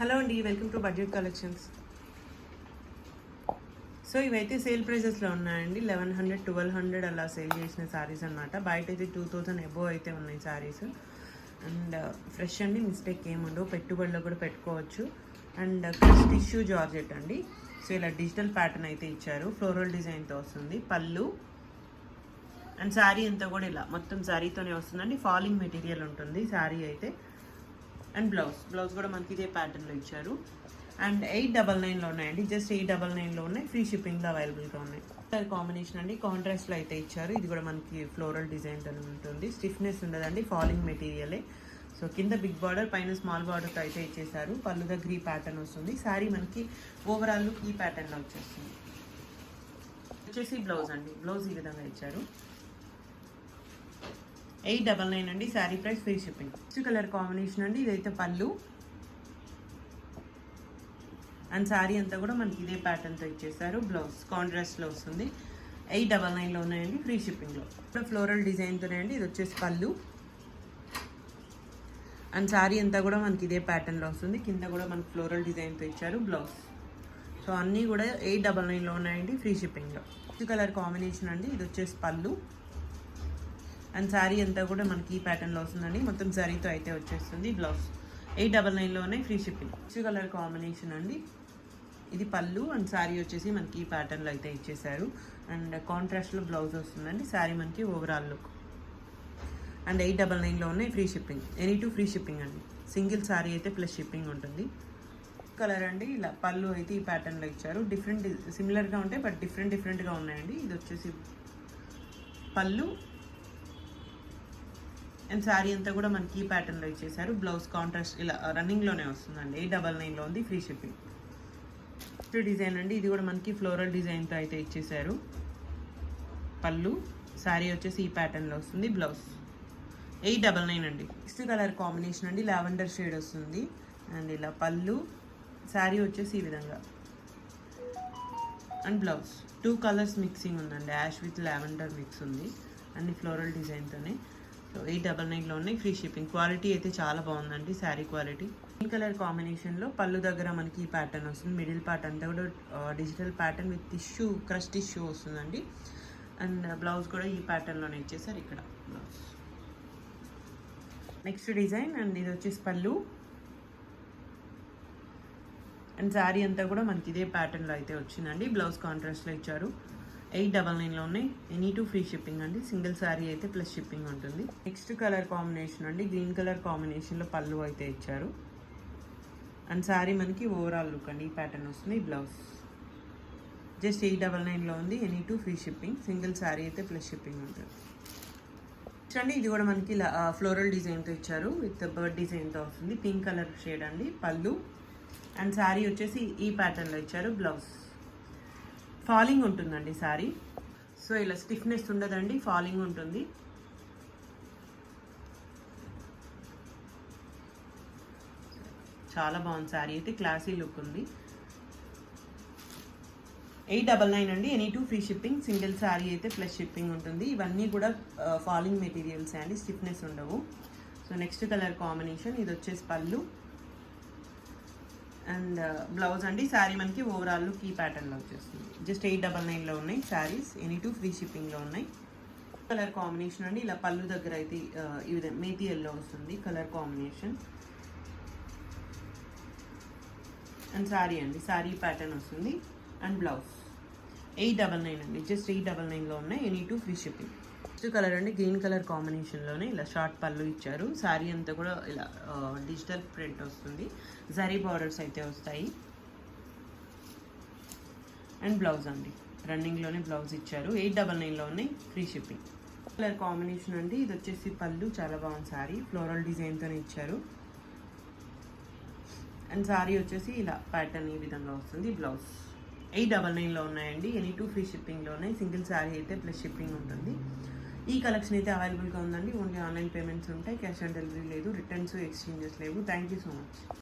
Hello అండి, welcome to budget collections. So ఇవైతే sale ప్రైజెస్లో ఉన్నాయండి. 1100, 1200 అలా సేల్ చేసిన శారీస్ అనమాట. బయట అయితే 2000 అబోవ్ అయితే ఉన్నాయి శారీస్. అండ్ ఫ్రెష్ అండి, మిస్టేక్ ఏముండవు, పెట్టుబడిలో కూడా పెట్టుకోవచ్చు. అండ్ క్రష్ టిష్యూ జార్జెట్ అండి. సో ఇలా డిజిటల్ ప్యాటర్న్ అయితే ఇచ్చారు, ఫ్లోరల్ డిజైన్తో వస్తుంది. పళ్ళు అండ్ శారీ అంతా కూడా ఇలా మొత్తం శారీతోనే వస్తుందండి. ఫాలింగ్ మెటీరియల్ ఉంటుంది శారీ అయితే. అండ్ బ్లౌజ్ కూడా మనకి ఇదే ప్యాటర్న్లో ఇచ్చారు. అండ్ 899లో ఉన్నాయండి, జస్ట్ 899లో ఉన్నాయి. ఫ్రీ షిప్పింగ్లో అవైలబుల్గా ఉన్నాయి. కాంబినేషన్ అండి, కాంట్రాస్ట్లో అయితే ఇచ్చారు. ఇది కూడా మనకి ఫ్లోరల్ డిజైన్తో ఉంటుంది. స్టిఫ్నెస్ ఉండదండి, ఫాలింగ్ మెటీరియలే. సో కింద బిగ్ బార్డర్, పైన స్మాల్ బార్డర్తో అయితే ఇచ్చేసారు. పళ్ళు దగ్గర ఈ ప్యాటర్న్ వస్తుంది. శారీ మనకి ఓవరాల్ లుక్ ఈ ప్యాటర్న్లో వచ్చేస్తుంది. వచ్చేసి బ్లౌజ్ అండి, బ్లౌజ్ ఈ విధంగా ఇచ్చారు. 899 అండి, sari price, free shipping. Next colour combination అండి, ఇదైతే పళ్ళు అండ్ శారీ అంతా కూడా మనకి ఇదే ప్యాటర్న్తో ఇచ్చేసారు. బ్లౌజ్ కాంట్రాస్ట్లో వస్తుంది. 899లో ఉన్నాయండి, ఫ్రీ షిప్పింగ్లో. ఇప్పుడు ఫ్లోరల్ డిజైన్తోనే అండి. ఇది వచ్చేసి పళ్ళు అండ్ శారీ అంతా కూడా మనకి ఇదే ప్యాటర్న్లో వస్తుంది. కింద కూడా మనకి ఫ్లోరల్ డిజైన్తో ఇచ్చారు. బ్లౌజ్. సో అన్నీ కూడా 899లో ఉన్నాయండి, ఫ్రీ షిప్పింగ్లో. నెక్స్ట్ కలర్ కాంబినేషన్ అండి, ఇది వచ్చేసి పళ్ళు అండ్ శారీ అంతా కూడా మనకి ఈ ప్యాటర్న్లో వస్తుందండి. మొత్తం శారీతో అయితే వచ్చేస్తుంది. బ్లౌజ్ 899లో ఉన్నాయి, free shipping. Next colour combination అండి, ఇది పళ్ళు అండ్ శారీ వచ్చేసి మనకి ఈ ప్యాటర్న్లో అయితే ఇచ్చేసారు. అండ్ కాంట్రాస్ట్లో బ్లౌజ్ వస్తుందండి. శారీ మనకి ఓవరాల్ లుక్. అండ్ 899లో ఉన్నాయి, free shipping. Any two free shipping అండి. సింగిల్ శారీ అయితే ప్లస్ షిప్పింగ్ ఉంటుంది. కలర్ అండి, ఇలా పళ్ళు అయితే ఈ ప్యాటర్న్లో ఇచ్చారు. డిఫరెంట్ సిమిలర్గా ఉంటాయి, బట్ డిఫరెంట్గా ఉన్నాయండి. ఇది వచ్చేసి పళ్ళు అండ్ శారీ అంతా కూడా మనకి ఈ ప్యాటర్న్లో ఇచ్చేసారు. బ్లౌజ్ కాంట్రాస్ట్ ఇలా రన్నింగ్లోనే వస్తుందండి. 899లో ఉంది, ఫ్రీ షిప్పింగ్. నెక్స్ట్ డిజైన్ అండి, ఇది కూడా మనకి ఫ్లోరల్ డిజైన్తో అయితే ఇచ్చేసారు. పళ్ళు, శారీ వచ్చేసి ఈ ప్యాటర్న్లో వస్తుంది. బ్లౌజ్ 899 అండి. నెక్స్ట్ కలర్ కాంబినేషన్ అండి, లావెండర్ షేడ్ వస్తుంది. అండ్ ఇలా పళ్ళు, శారీ వచ్చేసి ఈ విధంగా. అండ్ బ్లౌజ్ 2 కలర్స్ మిక్సింగ్ ఉందండి, యాష్ విత్ లావెండర్ మిక్స్ ఉంది. అన్ని ఫ్లోరల్ డిజైన్తోనే. సో 899లో ఉన్నాయి, ఫ్రీ షిప్పింగ్. క్వాలిటీ అయితే చాలా బాగుందండి, శారీ క్వాలిటీ. గ్రీన్ కలర్ కాంబినేషన్లో పళ్ళు దగ్గర మనకి ఈ ప్యాటర్న్ వస్తుంది. మిడిల్ పార్ట్ అంతా కూడా digital pattern with tissue, crush tissue వస్తుందండి. అండ్ బ్లౌజ్ కూడా ఈ ప్యాటర్న్లోనే ఇచ్చేసారు ఇక్కడ. బ్లౌజ్. నెక్స్ట్ డిజైన్ అండ్ ఇది వచ్చేసి పళ్ళు అండ్ శారీ అంతా కూడా మనకి ఇదే ప్యాటర్న్లో అయితే వచ్చిందండి. బ్లౌజ్ కాంట్రాస్ట్లో ఇచ్చారు. 899లో ఉన్నాయి, ఎనీ టూ ఫ్రీ షిప్పింగ్ అండి. సింగిల్ శారీ అయితే ప్లస్ షిప్పింగ్ ఉంటుంది. నెక్స్ట్ కలర్ కాంబినేషన్ అండి, గ్రీన్ కలర్ కాంబినేషన్లో పళ్ళు అయితే ఇచ్చారు. అండ్ శారీ మనకి ఓవరాల్ లుక్ అండి ఈ ప్యాటర్న్ వస్తుంది. బ్లౌజ్ జస్ట్ 899లో ఉంది, any two free shipping. Single sari అయితే ప్లస్ షిప్పింగ్ ఉంటుంది. అండి ఇది కూడా మనకి ఫ్లోరల్ డిజైన్తో ఇచ్చారు, విత్ బర్డ్ డిజైన్తో వస్తుంది. పింక్ కలర్ షేడ్ అండి, పళ్ళు అండ్ శారీ వచ్చేసి ఈ ప్యాటర్న్లో ఇచ్చారు. బ్లౌజ్ ఫాలింగ్ ఉంటుందండి శారీ. సో ఇలా స్టిఫ్నెస్ ఉండదండి, ఫాలింగ్ ఉంటుంది. చాలా బాగుంది శారీ అయితే, క్లాసీ లుక్ ఉంది. 899 అండి, any two free shipping. Single sari అయితే ప్లస్ షిప్పింగ్ ఉంటుంది. ఇవన్నీ కూడా ఫాలింగ్ మెటీరియల్స్ అండి, స్టిఫ్నెస్ ఉండవు. సో నెక్స్ట్ కలర్ కాంబినేషన్, ఇది వచ్చేసి పళ్ళు అండ్ బ్లౌజ్ అండి. శారీ మనకి ఓవరాల్ లుక్ ఈ ప్యాటర్న్లో వచ్చేస్తుంది. జస్ట్ 899లో ఉన్నాయి శారీస్, ఎనీ టూ ఫ్రీ షిప్పింగ్లో ఉన్నాయి. కలర్ కాంబినేషన్ అండి, ఇలా పళ్ళు దగ్గర అయితే ఈ విధంగా మేతి ఎల్లో వస్తుంది కలర్ కాంబినేషన్. అండ్ శారీ అండి, శారీ ప్యాటర్న్ వస్తుంది. అండ్ బ్లౌజ్ 899 అండి, జస్ట్ 899లో ఉన్నాయి, any two free shipping. Next colour అండి, గ్రీన్ కలర్ కాంబినేషన్లోనే ఇలా షార్ట్ పళ్ళు ఇచ్చారు. శారీ అంతా కూడా ఇలా డిజిటల్ ప్రింట్ వస్తుంది. జరీ బార్డర్స్ అయితే వస్తాయి. అండ్ బ్లౌజ్ అండి, రన్నింగ్లోనే బ్లౌజ్ ఇచ్చారు. 899లో ఉన్నాయి, ఫ్రీ షిప్పింగ్. కలర్ కాంబినేషన్ అండి, ఇది వచ్చేసి పళ్ళు, చాలా బాగుంది శారీ, ఫ్లోరల్ డిజైన్తోనే ఇచ్చారు. అండ్ శారీ వచ్చేసి ఇలా ప్యాటర్న్ ఈ విధంగా వస్తుంది. బ్లౌజ్ 899లో ఉన్నాయండి, ఎనీ టూ ఫ్రీ షిప్పింగ్లో ఉన్నాయి. సింగిల్ శారీ అయితే ప్లస్ షిప్పింగ్ ఉంటుంది. ఈ కలెక్షన్ అయితే అవైలబుల్గా ఉందండి. ఓన్లీ ఆన్లైన్ పేమెంట్స్ ఉంటాయి, క్యాష్ ఆన్ డెలివరీ లేదు, రిటర్న్స్ ఎక్స్చేంజెస్ లేవు. Thank you so much.